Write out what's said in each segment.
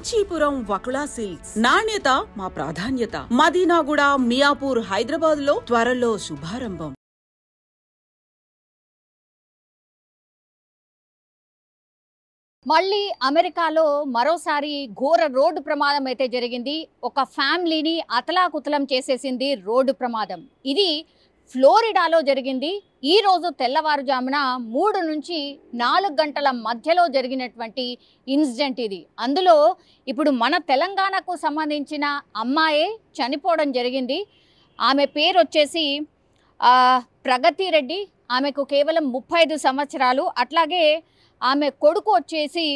Kanchipuram Vakula silks నాణ్యత మా ప్రాధాన్యత. మదీనాగూడ, మియాపూర్, హైదరాబాద్ లో త్వరలో శుభారంభం. మళ్ళీ అమెరికాలో మరోసారి ఘోర రోడ్డు ప్రమాదం అయితే జరిగింది. ఒక ఫ్యామిలీని అతలాకుతలం చేసేసింది రోడ్డు ప్రమాదం. ఇది ఫ్లోరిడాలో జరిగింది. ఈ రోజు తెల్లవారుజామున 3 నుంచి 4 గంటల మధ్యలో జరిగినటువంటి ఇన్సిడెంట్ ఇది. అందులో ఇప్పుడు మన తెలంగాణకు సంబంధించిన అమ్మాయే చనిపోవడం జరిగింది. ఆమె పేరు వచ్చేసి ప్రగతి రెడ్డి. ఆమెకు కేవలం 35 సంవత్సరాలు. అట్లాగే ఆమె కొడుకు వచ్చేసి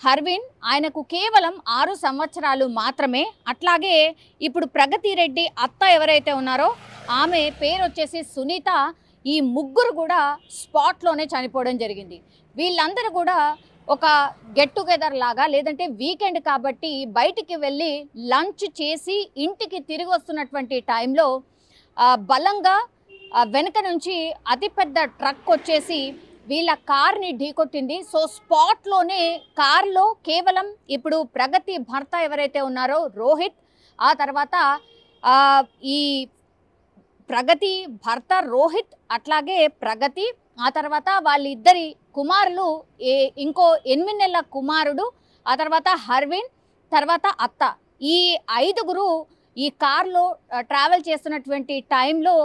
హర్విన్, ఆయనకు కేవలం 6 సంవత్సరాలు మాత్రమే. అట్లాగే ఇప్పుడు ప్రగతి రెడ్డి అత్త ఎవరైతే ఉన్నారో ఆమె పేరు వచ్చేసి సునీత. ఈ ముగ్గురు కూడా స్పాట్లోనే చనిపోవడం జరిగింది. వీళ్ళందరూ కూడా ఒక గెట్ టుగెదర్ లాగా, లేదంటే వీకెండ్ కాబట్టి బయటికి వెళ్ళి లంచ్ చేసి ఇంటికి తిరిగి వస్తున్నటువంటి టైంలో బలంగా వెనక నుంచి అతిపెద్ద ట్రక్ వచ్చేసి వీళ్ళ కార్ని ఢీకొట్టింది. సో స్పాట్లోనే కార్లో కేవలం ఇప్పుడు ప్రగతి భర్త ఎవరైతే ఉన్నారో రోహిత్, ఆ తర్వాత ఈ ప్రగతి భర్త రోహిత్, అట్లాగే ప్రగతి, ఆ తర్వాత వాళ్ళిద్దరి కుమారులు, ఇంకో 8 నెలల కుమారుడు, ఆ తర్వాత హర్విన్, తర్వాత అత్త. ఈ 5గురు ఈ కార్లో ట్రావెల్ చేస్తున్నటువంటి టైంలో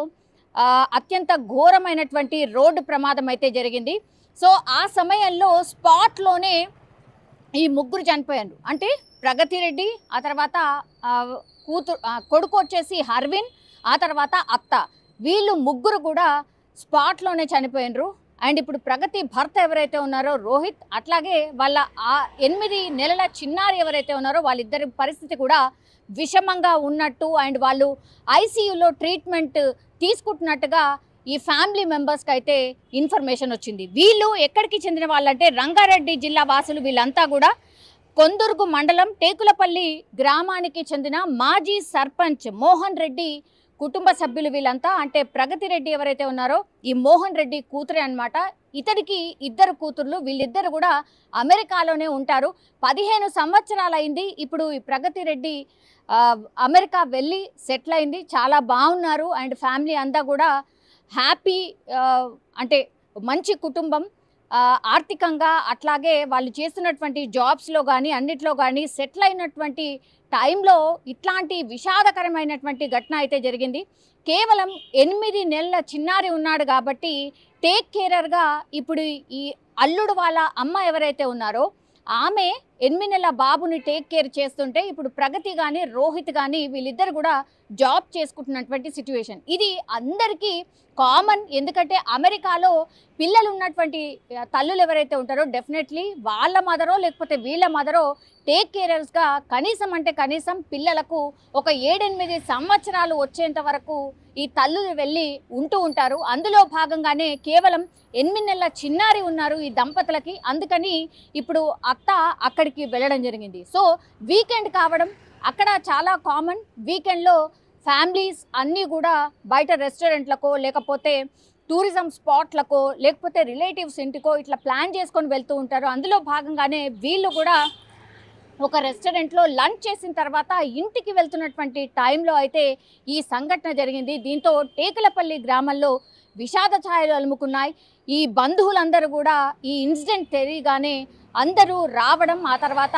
అత్యంత ఘోరమైనటువంటి రోడ్డు ప్రమాదం అయితే జరిగింది. సో ఆ సమయంలో స్పాట్లోనే ఈ ముగ్గురు చనిపోయారు. అంటే ప్రగతి రెడ్డి, ఆ తర్వాత కొడుకు వచ్చేసి హర్విన్, ఆ తర్వాత అత్త. వీళ్ళు ముగ్గురు కూడా స్పాట్లోనే చనిపోయినరు. అండ్ ఇప్పుడు ప్రగతి భర్త ఎవరైతే ఉన్నారో రోహిత్, అట్లాగే వాళ్ళ 8 నెలల చిన్నారి ఎవరైతే ఉన్నారో వాళ్ళిద్దరి పరిస్థితి కూడా విషమంగా ఉన్నట్టు అండ్ వాళ్ళు ఐసీయూలో ట్రీట్మెంట్ తీసుకుంటున్నట్టుగా ఈ ఫ్యామిలీ మెంబర్స్కి అయితే ఇన్ఫర్మేషన్ వచ్చింది. వీళ్ళు ఎక్కడికి చెందిన వాళ్ళంటే రంగారెడ్డి జిల్లా వాసులు. వీళ్ళంతా కూడా కొందుర్గు మండలం టేకులపల్లి గ్రామానికి చెందిన మాజీ సర్పంచ్ మోహన్ రెడ్డి కుటుంబ సభ్యులు వీళ్ళంతా. అంటే ప్రగతి రెడ్డి ఎవరైతే ఉన్నారో ఈ మోహన్ రెడ్డి కూతురే అన్నమాట. ఇతడికి 2 కూతుర్లు. వీళ్ళిద్దరు కూడా అమెరికాలోనే ఉంటారు. 15 సంవత్సరాలు అయింది ఇప్పుడు ఈ ప్రగతి రెడ్డి అమెరికా వెళ్ళి సెటిల్ అయింది. చాలా బాగున్నారు అండ్ ఫ్యామిలీ అంతా కూడా హ్యాపీ. అంటే మంచి కుటుంబం, ఆర్థికంగా అట్లాగే వాళ్ళు చేస్తున్నటువంటి జాబ్స్లో కానీ అన్నిట్లో కానీ సెటిల్ అయినటువంటి టైంలో ఇట్లాంటి విషాదకరమైనటువంటి ఘటన అయితే జరిగింది. కేవలం 8 నెలల చిన్నారి ఉన్నాడు కాబట్టి టేక్ కేరర్గా ఇప్పుడు ఈ అల్లుడు వాళ్ళ అమ్మ ఎవరైతే ఉన్నారో ఆమె 8 నెలల బాబుని టేక్ కేర్ చేస్తుంటే ఇప్పుడు ప్రగతి కానీ రోహిత్ కానీ వీళ్ళిద్దరు కూడా జాబ్ చేసుకుంటున్నటువంటి సిచ్యువేషన్. ఇది అందరికీ కామన్. ఎందుకంటే అమెరికాలో పిల్లలు ఉన్నటువంటి తల్లులు ఎవరైతే ఉంటారో డెఫినెట్లీ వాళ్ళ మదరో లేకపోతే వీళ్ళ మదరో టేక్ కేరర్స్గా కనీసం అంటే కనీసం పిల్లలకు ఒక 7-8 సంవత్సరాలు వచ్చేంత వరకు ఈ తల్లులు వెళ్ళి ఉంటూ ఉంటారు. అందులో భాగంగానే కేవలం 8 నెలల చిన్నారి ఉన్నారు ఈ దంపతులకి. అందుకని ఇప్పుడు అత్త అక్కడికి వెళ్ళడం జరిగింది. సో వీకెండ్ కావడం అక్కడ చాలా కామన్. వీకెండ్లో ఫ్యామిలీస్ అన్నీ కూడా బయట రెస్టారెంట్లకో లేకపోతే టూరిజం స్పాట్లకో లేకపోతే రిలేటివ్స్ ఇంటికో ఇట్లా ప్లాన్ చేసుకొని వెళ్తూ ఉంటారు. అందులో భాగంగానే వీళ్ళు కూడా ఒక రెస్టారెంట్లో లంచ్ చేసిన తర్వాత ఇంటికి వెళ్తున్నటువంటి టైంలో అయితే ఈ సంఘటన జరిగింది. దీంతో టేకులపల్లి గ్రామంలో విషాద ఛాయలు అలుముకున్నాయి. ఈ బంధువులందరూ కూడా ఈ ఇన్సిడెంట్ తెలియగానే అందరూ రావడం, ఆ తర్వాత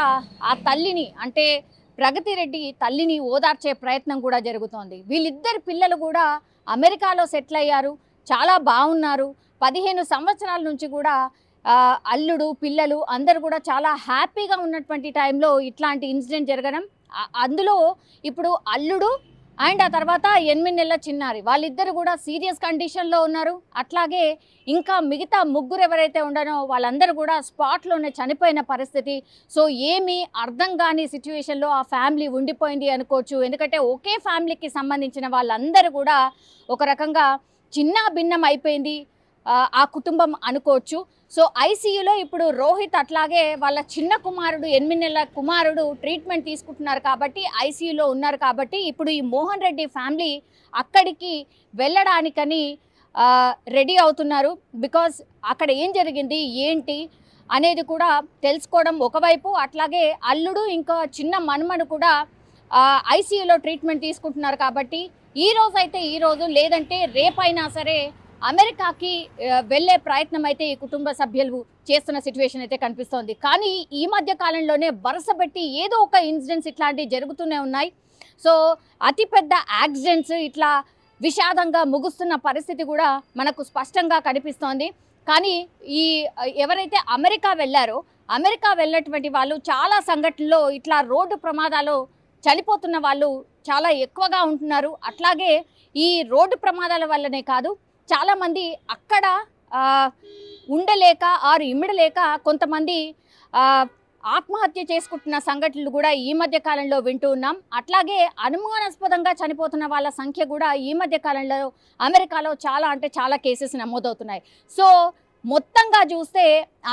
ఆ తల్లిని అంటే ప్రగతి రెడ్డి తల్లిని ఓదార్చే ప్రయత్నం కూడా జరుగుతోంది. వీళ్ళిద్దరు పిల్లలు కూడా అమెరికాలో సెటిల్ అయ్యారు, చాలా బాగున్నారు. 15 సంవత్సరాల నుంచి కూడా అల్లుడు పిల్లలు అందరూ కూడా చాలా హ్యాపీగా ఉన్నటువంటి టైంలో ఇట్లాంటి ఇన్సిడెంట్ జరగడం. అందులో ఇప్పుడు అల్లుడు అండ్ ఆ తర్వాత 8 నెలల చిన్నారి వాళ్ళిద్దరు కూడా సీరియస్ కండిషన్లో ఉన్నారు. అట్లాగే ఇంకా మిగతా ముగ్గురు ఎవరైతే ఉన్నారో వాళ్ళందరూ కూడా స్పాట్లోనే చనిపోయిన పరిస్థితి. సో ఏమీ అర్థం కాని సిచ్యువేషన్లో ఆ ఫ్యామిలీ ఉండిపోయింది అనుకోవచ్చు. ఎందుకంటే ఒకే ఫ్యామిలీకి సంబంధించిన వాళ్ళందరూ కూడా ఒక రకంగా చిన్న భిన్నం అయిపోయింది ఆ కుటుంబం అనుకోవచ్చు. సో ఐసీయూలో ఇప్పుడు రోహిత్ అట్లాగే వాళ్ళ చిన్న కుమారుడు 8 నెలల కుమారుడు ట్రీట్మెంట్ తీసుకుంటున్నారు కాబట్టి ఐసీయూలో ఉన్నారు. కాబట్టి ఇప్పుడు ఈ మోహన్ రెడ్డి ఫ్యామిలీ అక్కడికి వెళ్ళడానికని రెడీ అవుతున్నారు. బికాజ్ అక్కడ ఏం జరిగింది ఏంటి అనేది కూడా తెలుసుకోవడం ఒకవైపు, అట్లాగే అల్లుడు ఇంకా చిన్న మనుమడు కూడా ఐసీయూలో ట్రీట్మెంట్ తీసుకుంటున్నారు. కాబట్టి ఈ రోజు లేదంటే రేపైనా సరే అమెరికాకి వెళ్ళే ప్రయత్నం అయితే ఈ కుటుంబ సభ్యులు చేస్తున్న సిచ్యువేషన్ అయితే కనిపిస్తోంది. కానీ ఈ మధ్య కాలంలోనే వరుసపెట్టి ఏదో ఒక ఇన్సిడెంట్స్ ఇట్లాంటివి జరుగుతూనే ఉన్నాయి. సో అతిపెద్ద యాక్సిడెంట్స్ ఇట్లా విషాదంగా ముగుస్తున్న పరిస్థితి కూడా మనకు స్పష్టంగా కనిపిస్తోంది. కానీ ఈ ఎవరైతే అమెరికా వెళ్ళారో అమెరికా వెళ్ళినటువంటి వాళ్ళు చాలా సంఘటనలో ఇట్లా రోడ్డు ప్రమాదాలు చనిపోతున్న వాళ్ళు చాలా ఎక్కువగా ఉంటున్నారు. అట్లాగే ఈ రోడ్డు ప్రమాదాల వల్లనే కాదు, చాలామంది అక్కడ ఉండలేక ఇమ్మడలేక కొంతమంది ఆత్మహత్య చేసుకుంటున్న సంఘటనలు కూడా ఈ మధ్య కాలంలో వింటూ ఉన్నాం. అట్లాగే అనుమానాస్పదంగా చనిపోతున్న వాళ్ళ సంఖ్య కూడా ఈ మధ్య కాలంలో అమెరికాలో చాలా కేసెస్ నమోదవుతున్నాయి. సో మొత్తంగా చూస్తే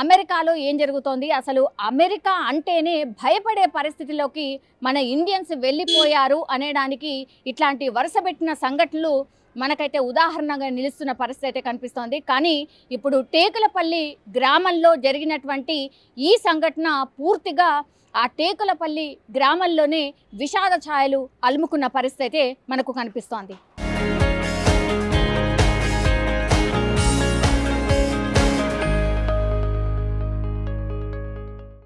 అమెరికాలో ఏం జరుగుతోంది, అసలు అమెరికా అంటేనే భయపడే పరిస్థితిలోకి మన ఇండియన్స్ వెళ్ళిపోయారు అనేదానికి ఇట్లాంటి వరుసపెట్టిన సంఘటనలు మనకైతే ఉదాహరణగా నిలుస్తున్న పరిస్థితి అయితే కనిపిస్తోంది. కానీ ఇప్పుడు టేకులపల్లి గ్రామంలో జరిగినటువంటి ఈ సంఘటన పూర్తిగా ఆ టేకులపల్లి గ్రామంలోనే విషాద ఛాయలు అలుముకున్న పరిస్థితి అయితే మనకు కనిపిస్తోంది.